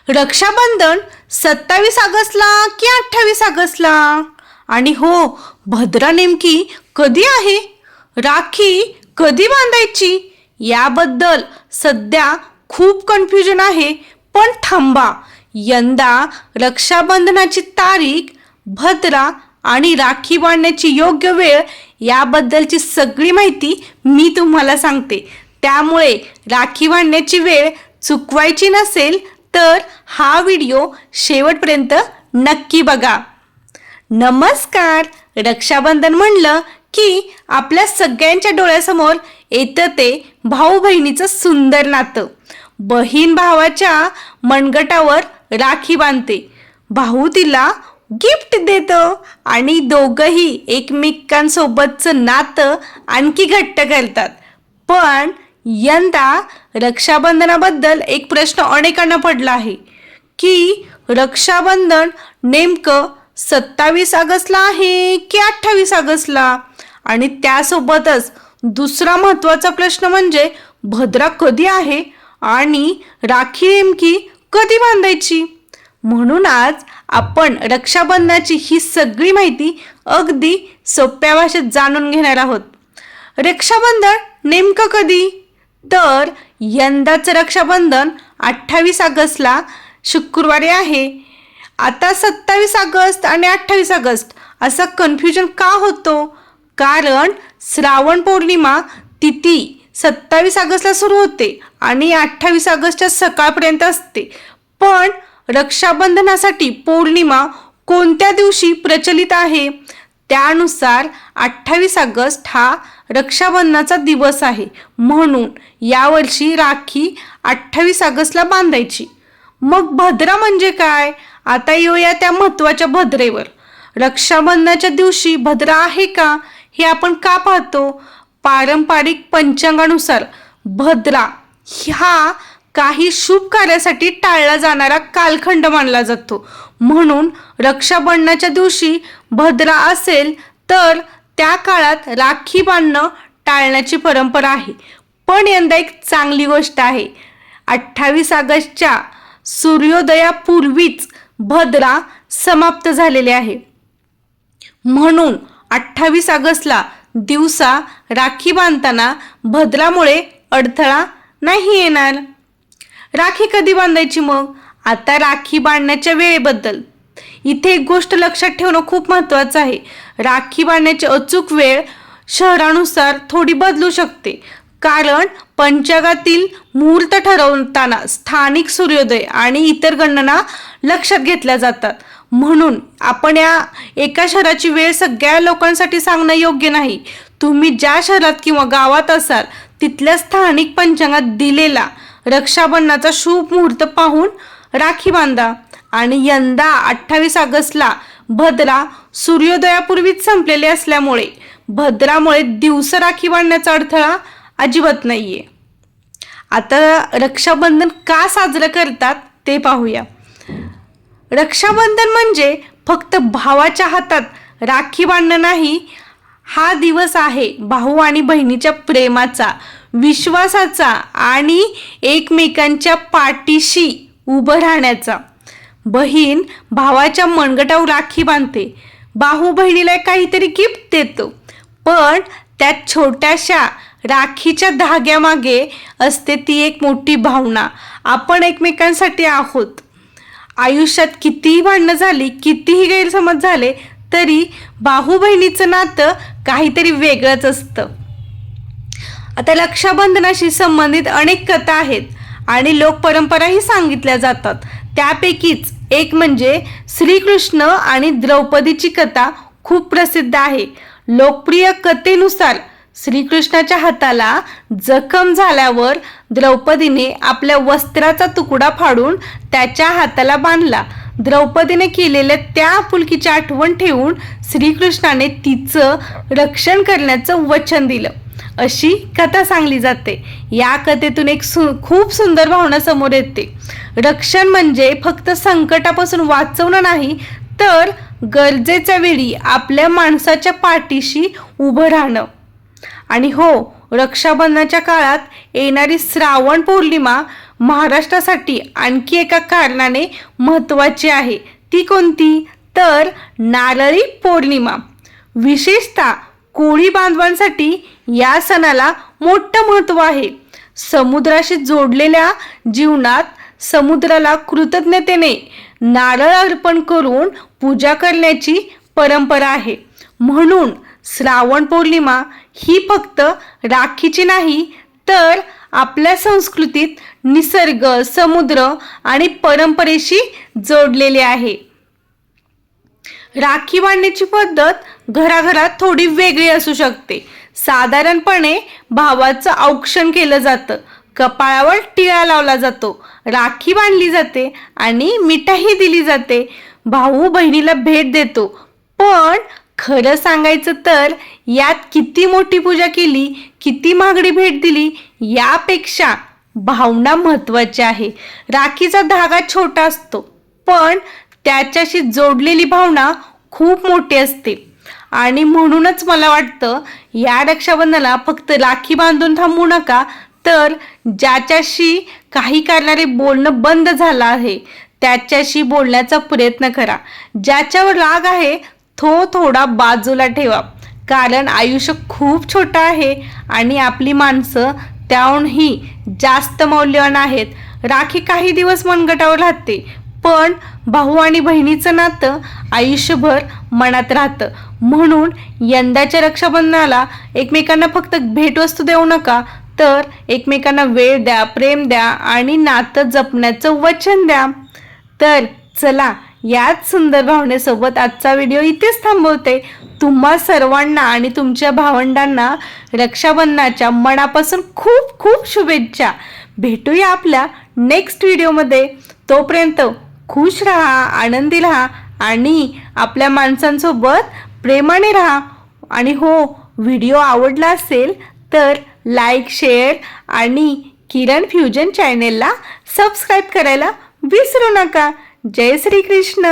रक्षाबंधन 27 ऑगस्टला की 28 ऑगस्टला? आणि हो, भद्रा नेमकी कधी आहे? राखी कधी बांधायची? याबद्दल सध्या खूप कन्फ्युजन आहे. पण थांबा, यंदा रक्षाबंधनाची तारीख, भद्रा आणि राखी बांधण्याची योग्य वेळ याबद्दलची सगळी माहिती मी तुम्हाला सांगते. त्यामुळे राखी बांधण्याची वेळ चुकवायची नसेल तर हा व्हिडिओ शेवटपर्यंत नक्की बघा. नमस्कार. रक्षाबंधन म्हणलं की आपल्या सगळ्यांच्या डोळ्यासमोर येतं ते भाऊ बहिणीचं सुंदर नातं. बहीण भावाच्या मनगटावर राखी बांधते, भाऊ तिला गिफ्ट देतो आणि दोघंही एकमेकांसोबतचं नातं आणखी घट्ट करतात. पण यंदा रक्षाबंधनाबद्दल एक प्रश्न अनेकांना पडला आहे की रक्षाबंधन नेमकं 27 ऑगस्टला आहे की 28 ऑगस्टला? आणि त्यासोबतच दुसरा महत्त्वाचा प्रश्न म्हणजे भद्रा कधी आहे आणि राखी नेमकी कधी बांधायची? म्हणून आज आपण रक्षाबंधनाची ही सगळी माहिती अगदी सोप्या भाषेत जाणून घेणार आहोत. रक्षाबंधन नेमकं कधी? तर यंदाचं रक्षाबंधन 28 ऑगस्टला शुक्रवारी आहे. आता 27 ऑगस्ट आणि 28 ऑगस्ट असं कन्फ्युजन का होतो? कारण श्रावण पौर्णिमा तिथी 27 ऑगस्टला सुरू होते आणि 28 ऑगस्टच्या सकाळपर्यंत असते. पण रक्षाबंधनासाठी पौर्णिमा कोणत्या दिवशी प्रचलित आहे? त्यानुसार 28 ऑगस्ट हा रक्षाबंधनाचा दिवस आहे. म्हणून यावर्षी राखी 28 ऑगस्टला बांधायची. मग भद्रा म्हणजे काय? आता येऊया त्या महत्त्वाच्या भद्रेवर. रक्षाबंधनाच्या दिवशी भद्रा आहे का हे आपण का पाहतो? पारंपरिक पंचांगानुसार भद्रा हा काही शुभ कार्यासाठी टाळला जाणारा कालखंड मानला जातो. म्हणून रक्षाबंधनाच्या दिवशी भद्रा असेल तर त्या काळात राखी बांधणं टाळण्याची परंपरा आहे. पण यंदा एक चांगली गोष्ट आहे. 28 ऑगस्टच्या सूर्योदयापूर्वीच भद्रा समाप्त झालेले आहे. म्हणून 28 ऑगस्टला दिवसा राखी बांधताना भद्रामुळे अडथळा नाही येणार. राखी कधी बांधायची मग? आता राखी बांधण्याच्या वेळेबद्दल इथे एक गोष्ट लक्षात ठेवणं खूप महत्त्वाचं आहे. राखी बांधण्याची अचूक वेळ शहरानुसार थोडी बदलू शकते. कारण पंचांगातील मुहूर्त ठरवताना स्थानिक सूर्योदय आणि इतर गणना लक्षात घेतल्या जातात. म्हणून आपण या एका शहराची वेळ सगळ्या लोकांसाठी सांगणं योग्य नाही. तुम्ही ज्या शहरात किंवा गावात असाल तिथल्या स्थानिक पंचांगात दिलेला रक्षाबंधनाचा शुभ मुहूर्त पाहून राखी बांधा. आणि यंदा 28 ऑगस्टला भद्रा सूर्योदयापूर्वीच संपलेले असल्यामुळे भद्रामुळे दिवस राखी बांधण्याचा अडथळा अजिबात नाहीये. आता रक्षाबंधन का साजरं करतात ते पाहूया. रक्षाबंधन म्हणजे फक्त भावाच्या हातात राखी बांधणं नाही. हा दिवस आहे भाऊ आणि बहिणीच्या प्रेमाचा, विश्वासाचा आणि एकमेकांच्या पाठीशी उभं राहण्याचा. बहीण भावाच्या मनगटावर राखी बांधते, भाऊ बहिणीला काहीतरी गिफ्ट देतो. पण त्या छोट्याशा राखीच्या धाग्यामागे असते ती एक मोठी भावना. आपण एकमेकांसाठी आहोत. आयुष्यात कितीही भांडणं झाली, कितीही गैरसमज झाले तरी भाऊ बहिणीचं नातं काहीतरी वेगळंच असतं. आता रक्षाबंधनाशी संबंधित अनेक कथा आहेत आणि लोकपरंपराही सांगितल्या जातात. त्यापैकीच एक म्हणजे श्रीकृष्ण आणि द्रौपदीची कथा खूप प्रसिद्ध आहे. लोकप्रिय कथेनुसार श्रीकृष्णाच्या हाताला जखम झाल्यावर द्रौपदीने आपल्या वस्त्राचा तुकडा फाडून त्याच्या हाताला बांधला. द्रौपदीने केलेल्या त्या आपुलकीची आठवण ठेवून श्रीकृष्णाने तिचं रक्षण करण्याचं वचन दिलं, अशी कथा सांगली जाते. या कथेतून एक खूप सुंदर भावना समोर येते. रक्षण म्हणजे फक्त संकटापासून वाचवणं नाही, तर गरजेच्या वेळी आपल्या माणसाच्या पाठीशी उभं राहणं. आणि हो, रक्षाबंधनाच्या काळात येणारी श्रावण पौर्णिमा महाराष्ट्रासाठी आणखी एका कारणाने महत्त्वाची आहे. ती कोणती? तर नारळी पौर्णिमा. विशेषतः कोळी बांधवांसाठी या सणाला मोठं महत्त्व आहे. समुद्राशी जोडलेल्या जीवनात समुद्राला कृतज्ञतेने नारळ अर्पण करून पूजा करण्याची परंपरा आहे. म्हणून श्रावण पौर्णिमा ही फक्त राखीची नाही, तर आपल्या संस्कृतीत निसर्ग, समुद्र आणि परंपरेशी जोडलेली आहे. राखी बांधण्याची पद्धत घराघरात थोडी वेगळी असू शकते. साधारणपणे भावाचं औक्षण केलं जातं, कपाळावर टिळा लावला जातो, राखी बांधली जाते आणि मिठाई दिली जाते. भाऊ बहिणीला भेट देतो. पण खरं सांगायचं तर यात किती मोठी पूजा केली, किती महागडी भेट दिली यापेक्षा भावना महत्त्वाची आहे. राखीचा धागा छोटा असतो, पण त्याच्याशी जोडलेली भावना खूप मोठी असते. आणि म्हणूनच मला वाटतं या रक्षाबंधनाला फक्त राखी बांधून थांबू नका, तर ज्याच्याशी काही कारणाने बोलणं बंद झालं आहे त्याच्याशी बोलण्याचा प्रयत्न करा. ज्याच्यावर राग आहे तो थोडा बाजूला ठेवा, कारण आयुष्य खूप छोटं आहे आणि आपली माणसं त्याहूनही जास्त मौल्यवान आहेत. राखी काही दिवस मनगटावर राहते, पण भाऊ आणि बहिणीचं नातं आयुष्यभर मनात राहतं. म्हणून यंदाच्या रक्षाबंधनाला एकमेकांना फक्त भेटवस्तू देऊ नका, तर एकमेकांना वेळ द्या, प्रेम द्या आणि नातं जपण्याचं वचन द्या. तर चला, याच सुंदर भावनेसोबत आजचा व्हिडिओ इथेच थांबवते. तुम्हा सर्वांना आणि तुमच्या भावंडांना रक्षाबंधनाच्या मनापासून खूप खूप शुभेच्छा. भेटूया आपल्या नेक्स्ट व्हिडिओमध्ये. तोपर्यंत खुश राहा, आनंदी राहा आणि आपल्या माणसांसोबत प्रेमाने राहा. आणि हो, व्हिडिओ आवडला असेल तर लाईक, शेअर आणि किरण फ्युजन चॅनेलला सबस्क्राईब करायला विसरू नका. जय श्री कृष्ण.